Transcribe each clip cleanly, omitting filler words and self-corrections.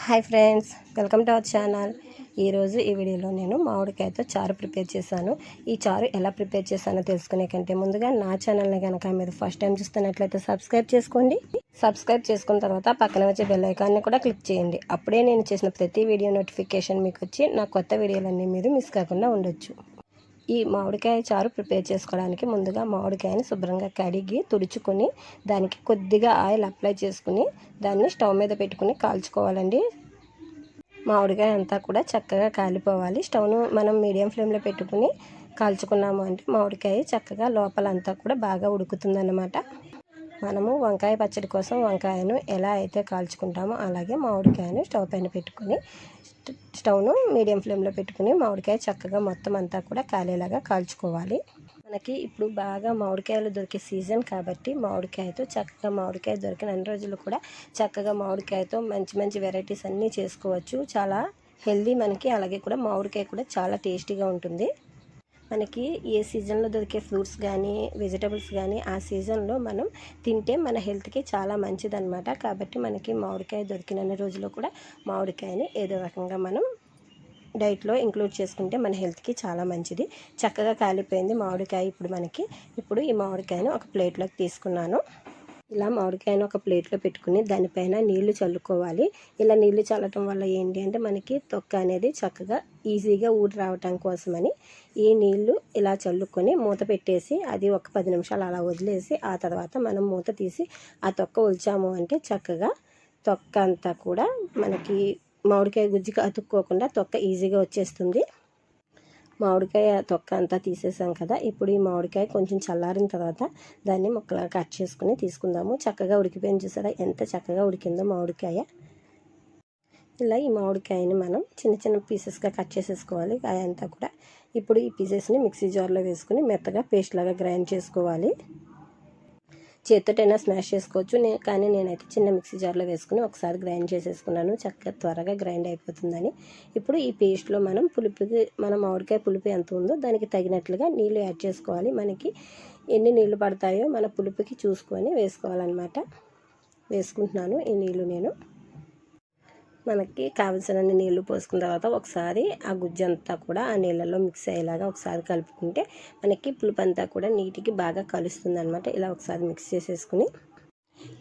Hi friends, welcome to our channel. ఈరోజు ఈ వీడియోలో నేను మామిడికాయతో చారు ప్రిపేర్ చేశాను. ఈ చారు ఎలా ప్రిపేర్ చేశానో తెలుసుకునే కంటే ముందుగా నా ఛానల్ని కనుక మీరు ఫస్ట్ టైం చూస్తున్నట్లయితే సబ్స్క్రైబ్ చేసుకోండి. సబ్స్క్రైబ్ చేసుకున్న తర్వాత పక్కన వచ్చే బెల్ ఐకాన్ని కూడా క్లిక్ చేయండి. అప్పుడే నేను చేసిన ప్రతి వీడియో నోటిఫికేషన్ మీకు వచ్చి నా కొత్త వీడియోలన్నీ మీరు మిస్ కాకుండా ఉండొచ్చు. ఈ మామిడికాయ చారు ప్రిపేర్ చేసుకోవడానికి ముందుగా మామిడికాయని శుభ్రంగా కడిగి తుడుచుకొని దానికి కొద్దిగా ఆయిల్ అప్లై చేసుకుని దాన్ని స్టవ్ మీద పెట్టుకుని కాల్చుకోవాలండి. మామిడికాయ అంతా కూడా చక్కగా కాలిపోవాలి. స్టవ్ను మనం మీడియం ఫ్లేమ్లో పెట్టుకుని కాల్చుకున్నాము అంటే మామిడికాయ చక్కగా లోపలంతా కూడా బాగా ఉడుకుతుందన్నమాట. మనము వంకాయ పచ్చడి కోసం వంకాయను ఎలా అయితే కాల్చుకుంటామో అలాగే మామిడికాయను స్టవ్ పైన పెట్టుకుని స్టవ్ను మీడియం ఫ్లేమ్లో పెట్టుకుని మామిడికాయ చక్కగా మొత్తం అంతా కూడా కాలేలాగా కాల్చుకోవాలి. మనకి ఇప్పుడు బాగా మామిడికాయలు దొరికే సీజన్ కాబట్టి మామిడికాయతో చక్కగా మామిడికాయ దొరికిన అన్ని రోజులు కూడా చక్కగా మామిడికాయతో మంచి మంచి వెరైటీస్ అన్నీ చేసుకోవచ్చు. చాలా హెల్దీ మనకి, అలాగే కూడా మామిడికాయ కూడా చాలా టేస్టీగా ఉంటుంది. మనకి ఏ సీజన్లో దొరికే ఫ్రూట్స్ కానీ వెజిటబుల్స్ కానీ ఆ సీజన్లో మనం తింటే మన హెల్త్కి చాలా మంచిదన్నమాట. కాబట్టి మనకి మామిడికాయ దొరికిన రోజుల్లో కూడా మామిడికాయని ఏదో రకంగా మనం డైట్లో ఇంక్లూడ్ చేసుకుంటే మన హెల్త్కి చాలా మంచిది. చక్కగా కాలిపోయింది మామిడికాయ. ఇప్పుడు ఈ మామిడికాయను ఒక ప్లేట్లోకి తీసుకున్నాను. ఇలా మామిడికాయను ఒక ప్లేట్లో పెట్టుకుని దానిపైన నీళ్లు చల్లుకోవాలి. ఇలా నీళ్లు చల్లటం వల్ల ఏంటి అంటే మనకి తొక్క అనేది చక్కగా ఈజీగా ఊడి రావటం కోసమని ఈ నీళ్లు ఇలా చల్లుకొని మూత పెట్టేసి అది ఒక 10 నిమిషాలు అలా వదిలేసి ఆ తర్వాత మనం మూత తీసి ఆ తొక్క ఒలిచాము అంటే చక్కగా తొక్క అంతా కూడా మనకి మామిడికాయ గుజ్జుకి అతుక్కోకుండా తొక్క ఈజీగా వచ్చేస్తుంది. మామిడికాయ తొక్క అంతా తీసేసాం కదా. ఇప్పుడు ఈ మామిడికాయ కొంచెం చల్లారిన తర్వాత దాన్ని ముక్కలా కట్ చేసుకుని తీసుకుందాము. చక్కగా ఉడికిపోయింది, చూసారా ఎంత చక్కగా ఉడికిందో మామిడికాయ. ఇలా ఈ మామిడికాయని మనం చిన్న చిన్న పీసెస్గా కట్ చేసేసుకోవాలి కాయ అంతా కూడా. ఇప్పుడు ఈ పీసెస్ని మిక్సీ జార్లో వేసుకుని మెత్తగా పేస్ట్ లాగా గ్రైండ్ చేసుకోవాలి. చేత్తోటైనా స్మాష్ చేసుకోవచ్చు, కానీ నేనైతే చిన్న మిక్సీ జార్లో వేసుకుని ఒకసారి గ్రైండ్ చేసేసుకున్నాను. చక్కగా త్వరగా గ్రైండ్ అయిపోతుందని. ఇప్పుడు ఈ పేస్ట్లో మనం మామిడికాయ పులుపు ఎంత ఉందో దానికి తగినట్లుగా నీళ్ళు యాడ్ చేసుకోవాలి. మనకి ఎన్ని నీళ్ళు పడతాయో మన పులుపుకి చూసుకొని వేసుకోవాలన్నమాట. వేసుకుంటున్నాను ఈ నీళ్ళు నేను. మనకి కావలసినన్ని నీళ్లు పోసుకున్న తర్వాత ఒకసారి ఆ గుజ్జు అంతా కూడా ఆ నీళ్ళల్లో మిక్స్ అయ్యేలాగా ఒకసారి కలుపుకుంటే మనకి పులుపు అంతా కూడా నీటికి బాగా కలుస్తుంది అనమాట. ఇలా ఒకసారి మిక్స్ చేసేసుకుని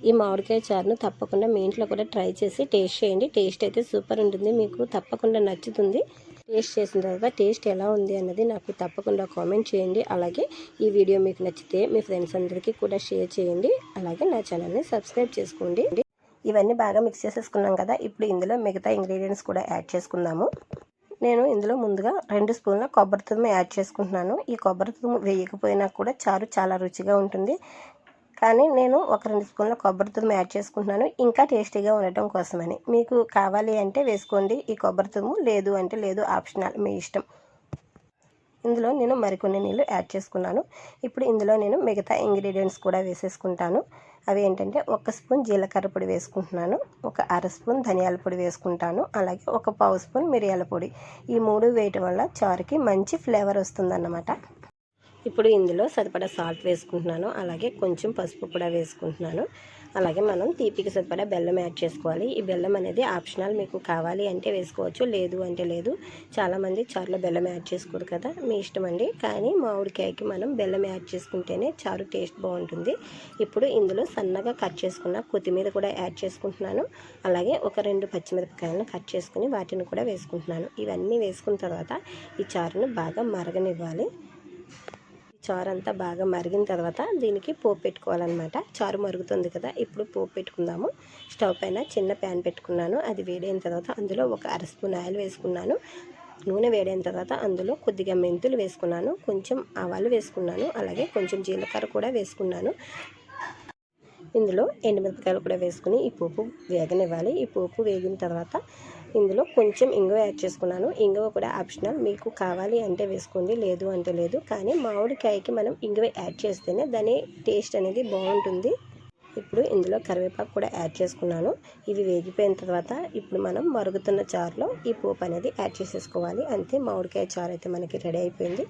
ఈ మామిడికాయ చారును తప్పకుండా మీ ఇంట్లో కూడా ట్రై చేసి టేస్ట్ చేయండి. టేస్ట్ అయితే సూపర్ ఉంటుంది, మీకు తప్పకుండా నచ్చుతుంది. టేస్ట్ చేసిన తర్వాత టేస్ట్ ఎలా ఉంది అన్నది నాకు తప్పకుండా కామెంట్ చేయండి. అలాగే ఈ వీడియో మీకు నచ్చితే మీ ఫ్రెండ్స్ అందరికీ కూడా షేర్ చేయండి. అలాగే నా ఛానల్ని సబ్స్క్రైబ్ చేసుకోండి. ఇవన్నీ బాగా మిక్స్ చేసేసుకున్నాం కదా. ఇప్పుడు ఇందులో మిగతా ఇంగ్రీడియంట్స్ కూడా యాడ్ చేసుకుందాము. నేను ఇందులో ముందుగా 2 స్పూన్ల కొబ్బరి తురుము యాడ్ చేసుకుంటున్నాను. ఈ కొబ్బరి తురుము వేయకపోయినా కూడా చారు చాలా రుచిగా ఉంటుంది, కానీ నేను ఒక 2 స్పూన్ల కొబ్బరి తురుము యాడ్ చేసుకుంటున్నాను ఇంకా టేస్టీగా ఉండటం కోసమని. మీకు కావాలి అంటే వేసుకోండి ఈ కొబ్బరి తురుము, లేదు అంటే లేదు, ఆప్షనల్, మీ ఇష్టం. ఇందులో నేను మరికొన్ని నీళ్ళు యాడ్ చేసుకున్నాను. ఇప్పుడు ఇందులో నేను మిగతా ఇంగ్రీడియంట్స్ కూడా వేసేసుకుంటాను. అవి ఏంటంటే 1 స్పూన్ జీలకర్ర పొడి వేసుకుంటున్నాను, ఒక 1/2 స్పూన్ ధనియాల పొడి వేసుకుంటాను, అలాగే ఒక 1/2 స్పూన్ మిరియాల పొడి. ఈ 3 వేయటం వల్ల చారుకి మంచి ఫ్లేవర్ వస్తుందన్నమాట. ఇప్పుడు ఇందులో సరిపడా సాల్ట్ వేసుకుంటున్నాను, అలాగే కొంచెం పసుపు కూడా వేసుకుంటున్నాను. అలాగే మనం తీపికి సరిపడా బెల్లం యాడ్ చేసుకోవాలి. ఈ బెల్లం అనేది ఆప్షనల్, మీకు కావాలి అంటే వేసుకోవచ్చు, లేదు అంటే లేదు. చాలామంది చారులో బెల్లం యాడ్ చేసుకోరు కదా, మీ ఇష్టం అండి. కానీ మామిడికాయకి మనం బెల్లం యాడ్ చేసుకుంటేనే చారు టేస్ట్ బాగుంటుంది. ఇప్పుడు ఇందులో సన్నగా కట్ చేసుకున్న కొత్తిమీర కూడా యాడ్ చేసుకుంటున్నాను. అలాగే ఒక 2 పచ్చిమిరపకాయలను కట్ చేసుకుని వాటిని కూడా వేసుకుంటున్నాను. ఇవన్నీ వేసుకున్న తర్వాత ఈ చారును బాగా మరగనివ్వాలి. చారు అంతా బాగా మరిగిన తర్వాత దీనికి పోపు పెట్టుకోవాలన్నమాట. చారు మరుగుతుంది కదా, ఇప్పుడు పోపు పెట్టుకుందాము. స్టవ్ పైన చిన్న ప్యాన్ పెట్టుకున్నాను. అది వేడైన తర్వాత అందులో ఒక 1/2 స్పూన్ ఆయిల్ వేసుకున్నాను. నూనె వేడైన తర్వాత అందులో కొద్దిగా మెంతులు వేసుకున్నాను, కొంచెం ఆవాలు వేసుకున్నాను, అలాగే కొంచెం జీలకర్ర కూడా వేసుకున్నాను. ఇందులో ఎండుమిరపకాయలు కూడా వేసుకుని ఈ పోపు వేగనివ్వాలి. ఈ పోపు వేగిన తర్వాత ఇందులో కొంచెం ఇంగువ యాడ్ చేసుకున్నాను. ఇంగువ కూడా ఆప్షనల్, మీకు కావాలి అంటే వేసుకోండి, లేదు అంటే లేదు. కానీ మామిడికాయకి మనం ఇంగువ యాడ్ చేస్తేనే దాని టేస్ట్ అనేది బాగుంటుంది. ఇప్పుడు ఇందులో కరివేపాకు కూడా యాడ్ చేసుకున్నాను. ఇవి వేగిపోయిన తర్వాత ఇప్పుడు మనం మరుగుతున్న చారులో ఈ పోపు అనేది యాడ్ చేసేసుకోవాలి. అంతే, మామిడికాయ చారు అయితే మనకి రెడీ అయిపోయింది.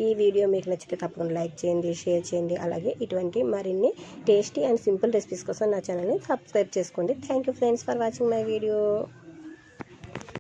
ఈ వీడియో మీకు నచ్చితే తప్పకుండా లైక్ చేయండి, షేర్ చేయండి. అలాగే ఇటువంటి మరిన్ని టేస్టీ అండ్ సింపుల్ రెసిపీస్ కోసం నా ఛానల్ని సబ్స్క్రైబ్ చేసుకోండి. Thank you friends for watching my video.